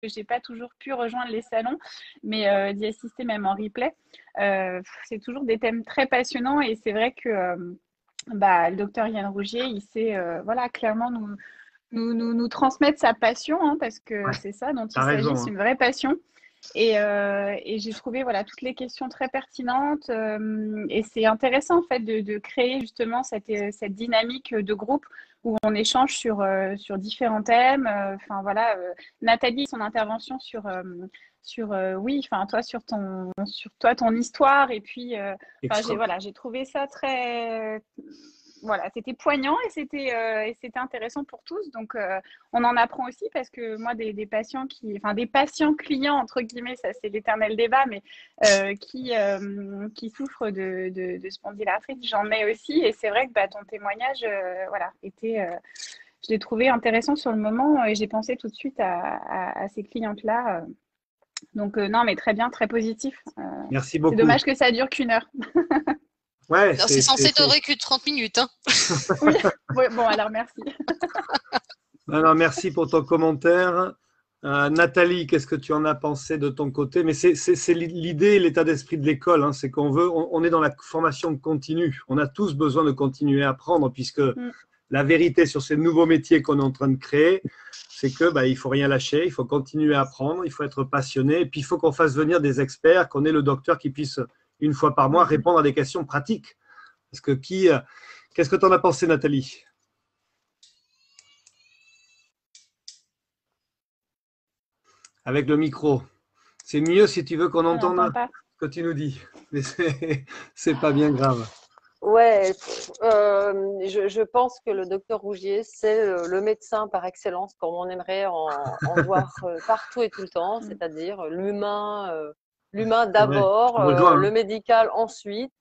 j'ai pas toujours pu rejoindre les salons, mais d'y assister même en replay. C'est toujours des thèmes très passionnants et c'est vrai que le docteur Yann Rougier, il sait voilà, clairement nous transmettre sa passion, hein, parce que Ouais, c'est ça dont il t'as s'agit, raison, c'est hein. une vraie passion. Et j'ai trouvé voilà, toutes les questions très pertinentes. Et c'est intéressant en fait de créer justement cette dynamique de groupe où on échange sur différents thèmes. Enfin voilà, Nathalie, son intervention sur oui, enfin toi sur toi ton histoire et puis enfin Extra. j'ai trouvé ça très voilà, c'était poignant et c'était intéressant pour tous. Donc, on en apprend aussi parce que moi, des patients enfin, des patients clients, entre guillemets, ça c'est l'éternel débat, mais qui souffrent de spondylarthrite, j'en ai aussi. Et c'est vrai que ton témoignage, voilà, je l'ai trouvé intéressant sur le moment et j'ai pensé tout de suite à ces clientes-là. Donc, non, mais très bien, très positif. Merci C'est beaucoup. dommage que ça dure qu'une heure. Ouais, Non, c'est censé durer que 30 minutes, hein. Oui, oui, bon, alors merci. Non, non, merci pour ton commentaire. Nathalie, qu'est-ce que tu en as pensé de ton côté? Mais c'est l'idée, l'état d'esprit de l'école, hein, c'est qu'on veut, on est dans la formation continue. On a tous besoin de continuer à apprendre, puisque Mm. la vérité sur ces nouveaux métiers qu'on est en train de créer, c'est que il faut rien lâcher, il faut continuer à apprendre, il faut être passionné, et puis il faut qu'on fasse venir des experts, qu'on ait le docteur qui puisse une fois par mois répondre à des questions pratiques. Parce que qu'est-ce que tu en as pensé, Nathalie? Avec le micro. C'est mieux si tu veux qu'on On n'entend entende pas. ce que tu nous dis. Mais c'est pas bien grave. Ouais, je pense que le docteur Rougier, c'est le médecin par excellence, comme on aimerait en voir partout et tout le temps, Mm. c'est-à-dire l'humain C'est vrai. Je d'abord, te rejoins, le hein. médical ensuite.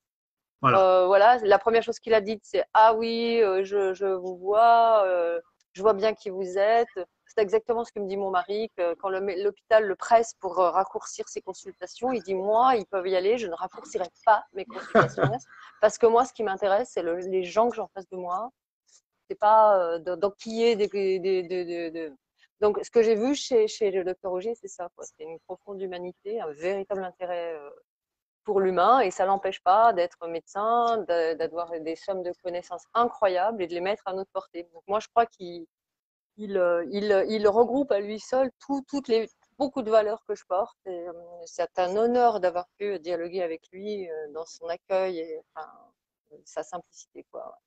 Voilà. Voilà, la première chose qu'il a dite, c'est ah oui, je vous vois, je vois bien qui vous êtes. C'est exactement ce que me dit mon mari, que quand l'hôpital le presse pour raccourcir ses consultations, il dit moi, ils peuvent y aller, je ne raccourcirai pas mes consultations parce que moi, ce qui m'intéresse, c'est les gens que j'ai en face de moi. C'est pas d'enquiller Donc, ce que j'ai vu chez le docteur Auger, c'est ça, quoi. C'est une profonde humanité, un véritable intérêt pour l'humain et ça l'empêche pas d'être médecin, d'avoir des sommes de connaissances incroyables et de les mettre à notre portée. Donc moi, je crois qu'il regroupe à lui seul beaucoup de valeurs que je porte et c'est un honneur d'avoir pu dialoguer avec lui dans son accueil et enfin, sa simplicité, quoi.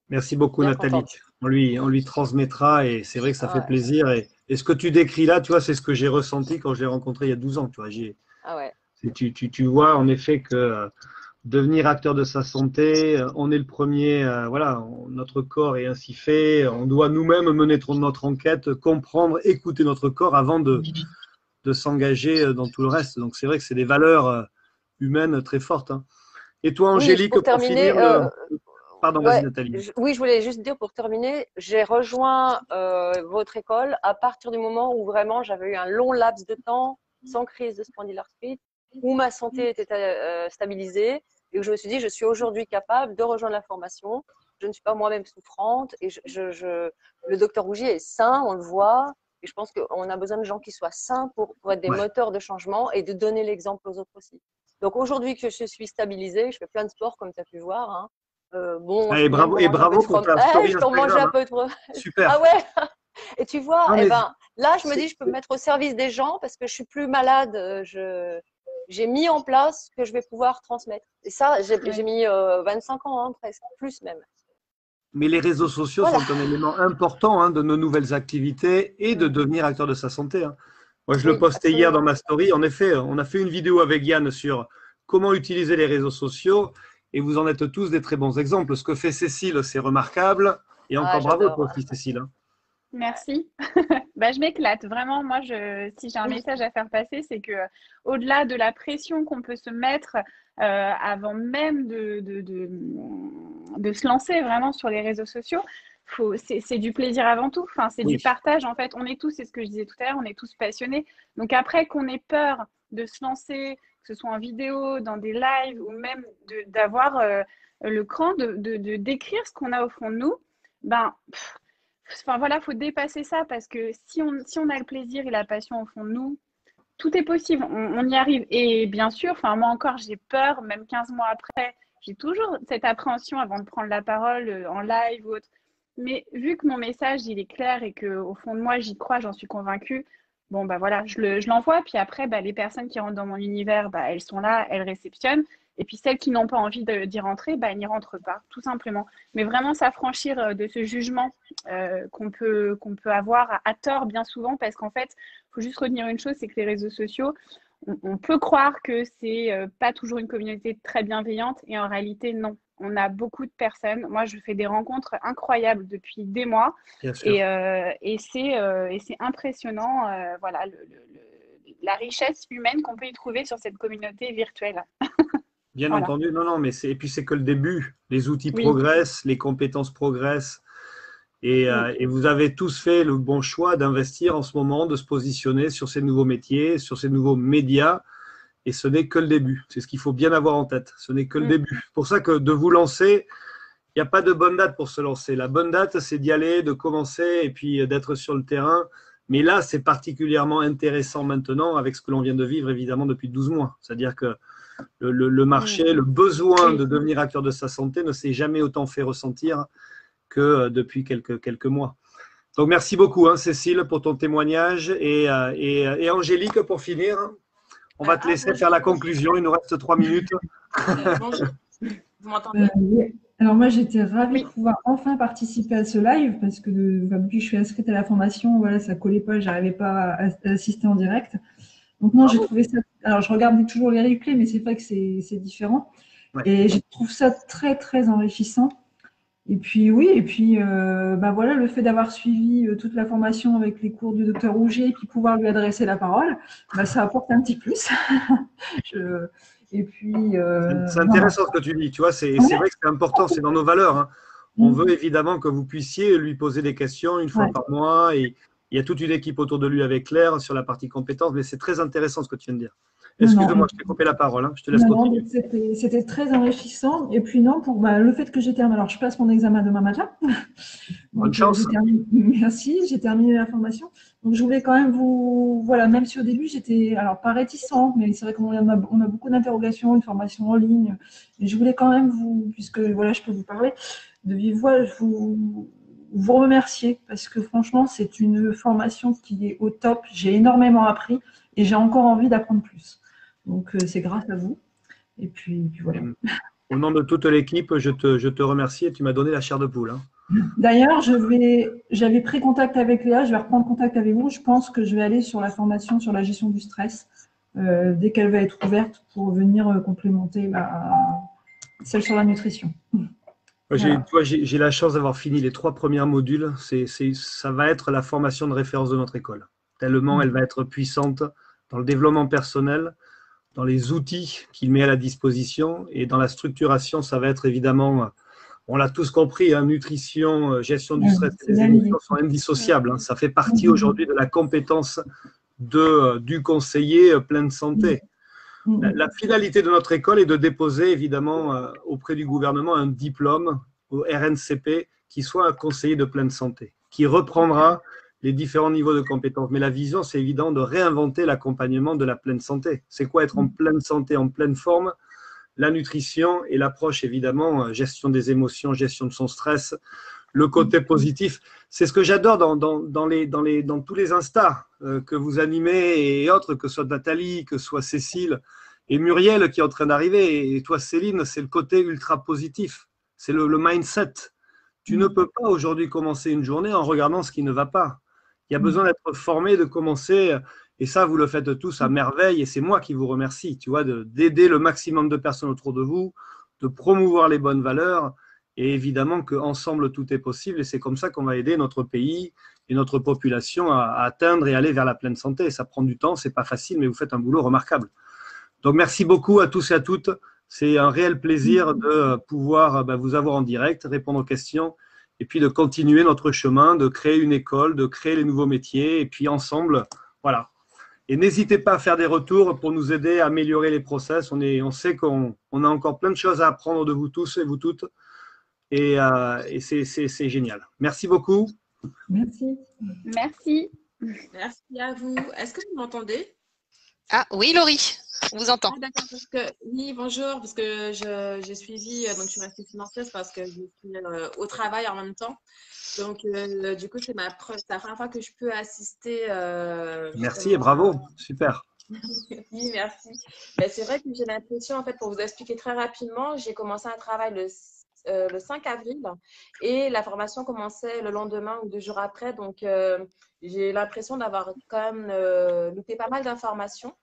Merci beaucoup, Bien Nathalie. contente. On lui transmettra et c'est vrai que ça fait Ouais. plaisir. Et ce que tu décris là, tu vois, c'est ce que j'ai ressenti quand je l'ai rencontré il y a 12 ans. Tu vois, Ah ouais. tu vois en effet que devenir acteur de sa santé, on est le premier, voilà, notre corps est ainsi fait, on doit nous-mêmes mener notre enquête, comprendre, écouter notre corps avant de s'engager dans tout le reste. Donc c'est vrai que c'est des valeurs humaines très fortes, hein. Et toi, Oui, Angélique, pour pour finir, terminer, pardon, vas-y ouais, Nathalie. oui, je voulais juste dire pour terminer, j'ai rejoint votre école à partir du moment où vraiment j'avais eu un long laps de temps sans crise de spondylarthrite, où ma santé était stabilisée et où je me suis dit, je suis aujourd'hui capable de rejoindre la formation. Je ne suis pas moi-même souffrante et le docteur Rougier est sain, on le voit. Et je pense qu'on a besoin de gens qui soient sains pour être des Ouais. moteurs de changement et de donner l'exemple aux autres aussi. Donc aujourd'hui que je suis stabilisée, je fais plein de sports comme tu as pu voir, hein. Bon, Ah, je peux même et manger un peu de bravo pour fromage. ta story Je peux manger Instagram, un hein. peu de fromage. Ah Super. ouais. Et tu vois, Non, eh mais ben, là, je me c'est- dis, je peux me mettre au service des gens parce que je suis plus malade. J'ai mis en place ce que je vais pouvoir transmettre. Et ça, j'ai Oui. mis 25 ans, hein, presque, plus même. mais les réseaux sociaux Voilà. sont un élément important, hein, de nos nouvelles activités et de Mm. devenir acteur de sa santé, hein. Moi, je le Oui, postais hier dans absolument. ma story. En effet, on a fait une vidéo avec Yann sur comment utiliser les réseaux sociaux et vous en êtes tous des très bons exemples. Ce que fait Cécile, c'est remarquable. Et Ah, encore bravo j'adore. toi aussi, Cécile, hein. Merci. Je m'éclate. Vraiment, moi, si j'ai un message à faire passer, c'est que au-delà de la pression qu'on peut se mettre avant même de se lancer vraiment sur les réseaux sociaux, c'est du plaisir avant tout. Enfin, c'est du Oui, partage. En fait, on est tous, c'est ce que je disais tout à l'heure, on est tous passionnés. Donc après qu'on ait peur de se lancer, que ce soit en vidéo, dans des lives ou même d'avoir le cran de d'écrire ce qu'on a au fond de nous, ben enfin voilà, faut dépasser ça parce que si on a le plaisir et la passion au fond de nous, tout est possible, on y arrive. Et bien sûr, enfin moi encore, j'ai peur, même 15 mois après, j'ai toujours cette appréhension avant de prendre la parole en live ou autre. Mais vu que mon message, il est clair et que au fond de moi, j'y crois, j'en suis convaincue, bon, bah voilà, je l'envoie. Puis après, bah, les personnes qui rentrent dans mon univers, bah, elles sont là, elles réceptionnent. Et puis celles qui n'ont pas envie d'y rentrer, bah, elles n'y rentrent pas, tout simplement. Mais vraiment s'affranchir de ce jugement qu'on peut avoir à tort bien souvent, parce qu'en fait, il faut juste retenir une chose, c'est que les réseaux sociaux, on peut croire que c'est pas toujours une communauté très bienveillante, et en réalité, non. On a beaucoup de personnes. Moi, je fais des rencontres incroyables depuis des mois, Bien sûr. et c'est impressionnant, voilà, la richesse humaine qu'on peut y trouver sur cette communauté virtuelle. Bien Voilà. entendu, non, non, mais et puis c'est que le début. Les outils Oui. progressent, les compétences progressent. Et vous avez tous fait le bon choix d'investir en ce moment, de se positionner sur ces nouveaux métiers, sur ces nouveaux médias. Et ce n'est que le début. C'est ce qu'il faut bien avoir en tête. Ce n'est que le début. C'est pour ça que de vous lancer, il n'y a pas de bonne date pour se lancer. La bonne date, c'est d'y aller, de commencer et puis d'être sur le terrain. Mais là, c'est particulièrement intéressant maintenant avec ce que l'on vient de vivre, évidemment, depuis 12 mois. C'est-à-dire que le marché, le besoin de devenir acteur de sa santé ne s'est jamais autant fait ressentir que depuis quelques mois. Donc, merci beaucoup, hein, Cécile, pour ton témoignage. Et Angélique, pour finir, on va te laisser faire la conclusion. Il nous reste 3 minutes. Bonjour. Vous m'entendez? Oui. Alors moi, j'étais ravie de pouvoir enfin participer à ce live parce que depuis que je suis inscrite à la formation, voilà, ça collait pas, j'arrivais pas à assister en direct. Donc non, j'ai trouvé ça. Alors je regarde toujours les replays, mais c'est vrai que c'est différent. Ouais. Et je trouve ça très très enrichissant. Et puis oui, et puis bah voilà, le fait d'avoir suivi toute la formation avec les cours du docteur Rouget et puis pouvoir lui adresser la parole, bah, ça apporte un petit plus. Et puis c'est intéressant ce que tu dis, tu vois, c'est vrai que c'est important, c'est dans nos valeurs, hein. On veut évidemment que vous puissiez lui poser des questions une fois par mois, et il y a toute une équipe autour de lui avec Claire sur la partie compétences, mais c'est très intéressant ce que tu viens de dire. Excuse-moi, je t'ai coupé la parole, hein. Je te laisse continuer. C'était très enrichissant. Et puis non, pour le fait que j'ai terminé, alors je passe mon examen demain matin. Bonne chance. Merci, j'ai terminé la formation. Donc je voulais quand même voilà, même si au début j'étais, alors pas réticent, mais c'est vrai qu'on a beaucoup d'interrogations, une formation en ligne. Et je voulais quand même puisque voilà, je peux vous parler de vive voix, vous remercier parce que franchement, c'est une formation qui est au top. J'ai énormément appris et j'ai encore envie d'apprendre plus. Donc, c'est grâce à vous. Et puis voilà. Au nom de toute l'équipe, je te remercie et tu m'as donné la chair de poule, hein. D'ailleurs, j'avais pris contact avec Léa, je vais reprendre contact avec vous. Je pense que je vais aller sur la formation sur la gestion du stress dès qu'elle va être ouverte pour venir complémenter celle sur la nutrition. J'ai la chance d'avoir fini les 3 premiers modules. Ça va être la formation de référence de notre école. Tellement elle va être puissante dans le développement personnel, dans les outils qu'il met à la disposition et dans la structuration. Ça va être évidemment, on l'a tous compris, hein, nutrition, gestion du stress, les émotions sont indissociables, hein. Ça fait partie aujourd'hui de la compétence du conseiller plein de santé. La finalité de notre école est de déposer évidemment auprès du gouvernement un diplôme au RNCP qui soit un conseiller de pleine santé, qui reprendra les différents niveaux de compétences. Mais la vision, c'est évident de réinventer l'accompagnement de la pleine santé. C'est quoi être en pleine santé, en pleine forme? La nutrition et l'approche évidemment, gestion des émotions, gestion de son stress, le côté positif. C'est ce que j'adore dans tous les Insta que vous animez et autres, que ce soit Nathalie, que ce soit Cécile et Muriel qui est en train d'arriver. Et toi, Céline, c'est le côté ultra positif. C'est le mindset. Tu ne peux pas aujourd'hui commencer une journée en regardant ce qui ne va pas. Il y a besoin d'être formé, de commencer. Et ça, vous le faites tous à merveille. Et c'est moi qui vous remercie, tu vois, d'aider le maximum de personnes autour de vous, de promouvoir les bonnes valeurs. Et évidemment qu'ensemble, tout est possible. Et c'est comme ça qu'on va aider notre pays et notre population à atteindre et aller vers la pleine santé. Ça prend du temps, c'est pas facile, mais vous faites un boulot remarquable. Donc, merci beaucoup à tous et à toutes. C'est un réel plaisir de pouvoir vous avoir en direct, répondre aux questions et puis de continuer notre chemin, de créer une école, de créer les nouveaux métiers et puis ensemble, voilà. Et n'hésitez pas à faire des retours pour nous aider à améliorer les process. On sait qu'on a encore plein de choses à apprendre de vous tous et vous toutes. Et c'est génial. Merci beaucoup. Merci. Merci. Merci à vous. Est-ce que vous m'entendez? Ah oui, Laurie, on vous entend. Ah, d'accord, parce que oui, bonjour, parce que j'ai suivi, donc je suis restée silencieuse parce que je suis au travail en même temps. Donc, du coup, c'est la première fois que je peux assister. Merci et bravo, super. Oui, merci. Ben, c'est vrai que j'ai l'impression, en fait, pour vous expliquer très rapidement, j'ai commencé un travail le 5 avril et la formation commençait le lendemain ou 2 jours après. Donc, j'ai l'impression d'avoir quand même loupé pas mal d'informations.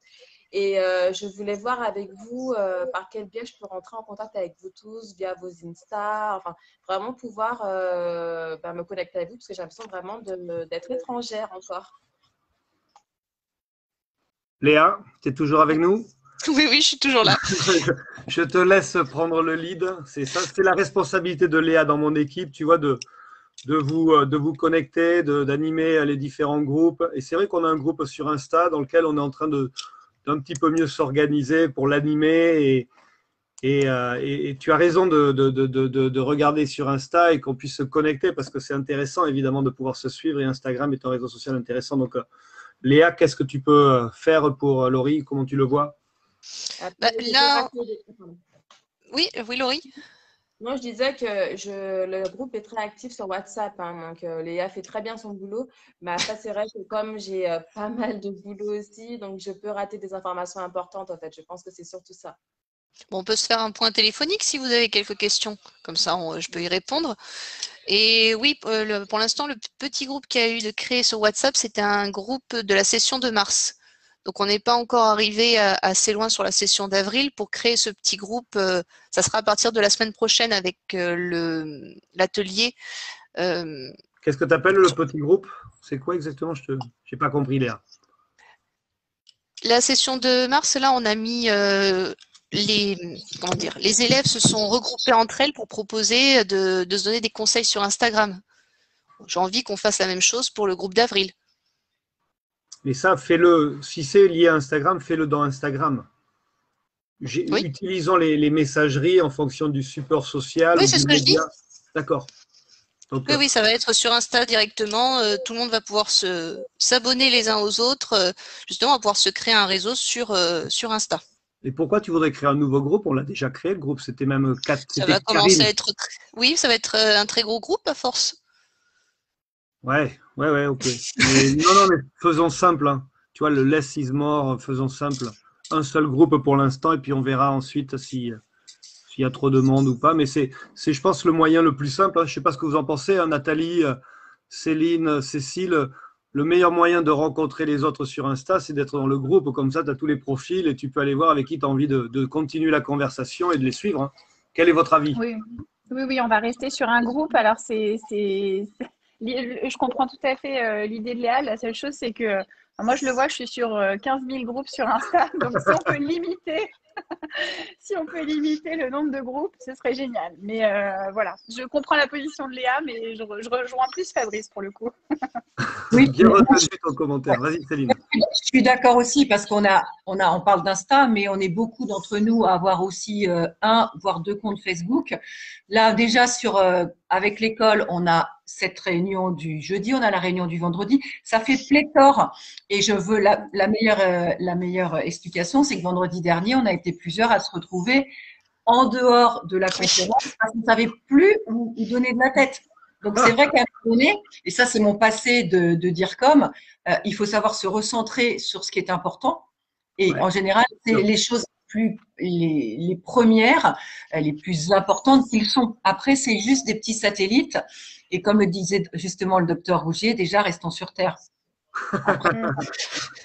Et je voulais voir avec vous par quel biais je peux rentrer en contact avec vous tous via vos Insta, enfin vraiment pouvoir me connecter avec vous parce que j'ai l'impression vraiment d'être étrangère encore. Léa, tu es toujours avec nous? Oui, oui, je suis toujours là. Je te laisse prendre le lead. C'est ça, c'est la responsabilité de Léa dans mon équipe, tu vois, de vous connecter, d'animer les différents groupes. Et c'est vrai qu'on a un groupe sur Insta dans lequel on est en train d'un petit peu mieux s'organiser pour l'animer. Et tu as raison de regarder sur Insta et qu'on puisse se connecter parce que c'est intéressant évidemment de pouvoir se suivre et Instagram est un réseau social intéressant. Donc, Léa, qu'est-ce que tu peux faire pour Laurie? Comment tu le vois? Bah, là, oui, oui, Laurie. Moi, je disais que le groupe est très actif sur WhatsApp, hein, donc Léa fait très bien son boulot. Mais après, c'est vrai que comme j'ai pas mal de boulot aussi, donc je peux rater des informations importantes en fait. Je pense que c'est surtout ça. Bon, on peut se faire un point téléphonique si vous avez quelques questions. Comme ça, je peux y répondre. Et oui, pour l'instant, le petit groupe qui a eu de créer sur WhatsApp, c'était un groupe de la session de mars. Donc, on n'est pas encore arrivé assez loin sur la session d'avril. Pour créer ce petit groupe, ça sera à partir de la semaine prochaine avec l'atelier. Qu'est-ce que tu appelles le petit groupe? C'est quoi exactement? Je n'ai pas compris, Léa. La session de mars, là, on a mis les élèves se sont regroupés entre elles pour proposer de se donner des conseils sur Instagram. J'ai envie qu'on fasse la même chose pour le groupe d'avril. Mais ça, fais-le. Si c'est lié à Instagram, fais-le dans Instagram. Oui. Utilisons les messageries en fonction du support social. Oui, ou c'est du ce que je dis. D'accord. Donc, Oui, oui, ça va être sur Insta directement. Tout le monde va pouvoir s'abonner les uns aux autres. Justement, on va pouvoir se créer un réseau sur Insta. Et pourquoi tu voudrais créer un nouveau groupe? On l'a déjà créé, le groupe. C'était même 4. Ça va commencer à être. Oui, ça va être un très gros groupe à force. Ouais, ok. Mais, non, mais faisons simple. Hein. Tu vois, le less is more, faisons simple. Un seul groupe pour l'instant, et puis on verra ensuite s'il y a trop de monde ou pas. Mais c'est, je pense, le moyen le plus simple. Hein. Je ne sais pas ce que vous en pensez, hein, Nathalie, Céline, Cécile. Le meilleur moyen de rencontrer les autres sur Insta, c'est d'être dans le groupe. Comme ça, tu as tous les profils et tu peux aller voir avec qui tu as envie de continuer la conversation et de les suivre. Hein. Quel est votre avis? Oui, on va rester sur un groupe. Alors, je comprends tout à fait l'idée de Léa. La seule chose, c'est que moi, je le vois, je suis sur 15 000 groupes sur Insta. Donc, si on peut limiter le nombre de groupes, ce serait génial. Mais voilà, je comprends la position de Léa, mais je rejoins plus Fabrice pour le coup. Oui, bien retenu ton commentaire. Vas-y, Céline. Je suis d'accord aussi parce on parle d'Insta, mais on est beaucoup d'entre nous à avoir aussi un, voire 2 comptes Facebook. Là, déjà avec l'école, on a cette réunion du jeudi, on a la réunion du vendredi. Ça fait pléthore. Et je veux la meilleure explication, c'est que vendredi dernier, on a été plusieurs à se retrouver en dehors de la conférence parce qu'on ne savait plus où donner de la tête. Donc, c'est vrai qu'à un moment donné, et ça, c'est mon passé de DIRCOM, il faut savoir se recentrer sur ce qui est important. Et en général, c'est les choses les premières, les plus importantes qu'ils sont. Après, c'est juste des petits satellites. Et comme le disait justement le docteur Rougier, déjà, restons sur Terre.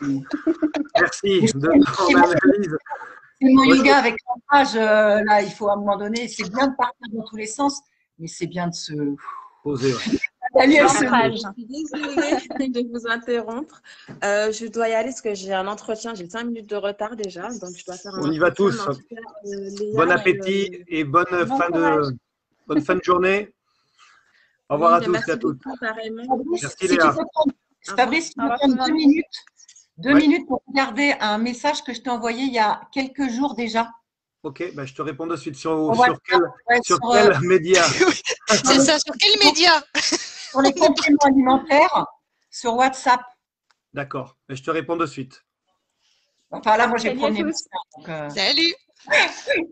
Merci de ton analyse. C'est mon yoga avec l'ancrage. Là, il faut à un moment donné, c'est bien de partir dans tous les sens, mais c'est bien de se poser. Je suis désolée de vous interrompre. Je dois y aller parce que j'ai un entretien. J'ai 5 minutes de retard déjà. Donc je dois faire On y va tous. Bon appétit et bonne fin de journée. Au revoir à tous et à toutes. Merci Léa. Fabrice, tu peux prendre 2 minutes. 2 minutes pour regarder un message que je t'ai envoyé il y a quelques jours déjà. Ok, bah je te réponds de suite sur quel média? C'est ça, sur quel média? sur les compléments alimentaires sur WhatsApp. D'accord. Je te réponds de suite. Enfin là, moi j'ai Salut à premier. tous. Donc, Salut!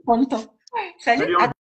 prends le temps. Salut. Salut, À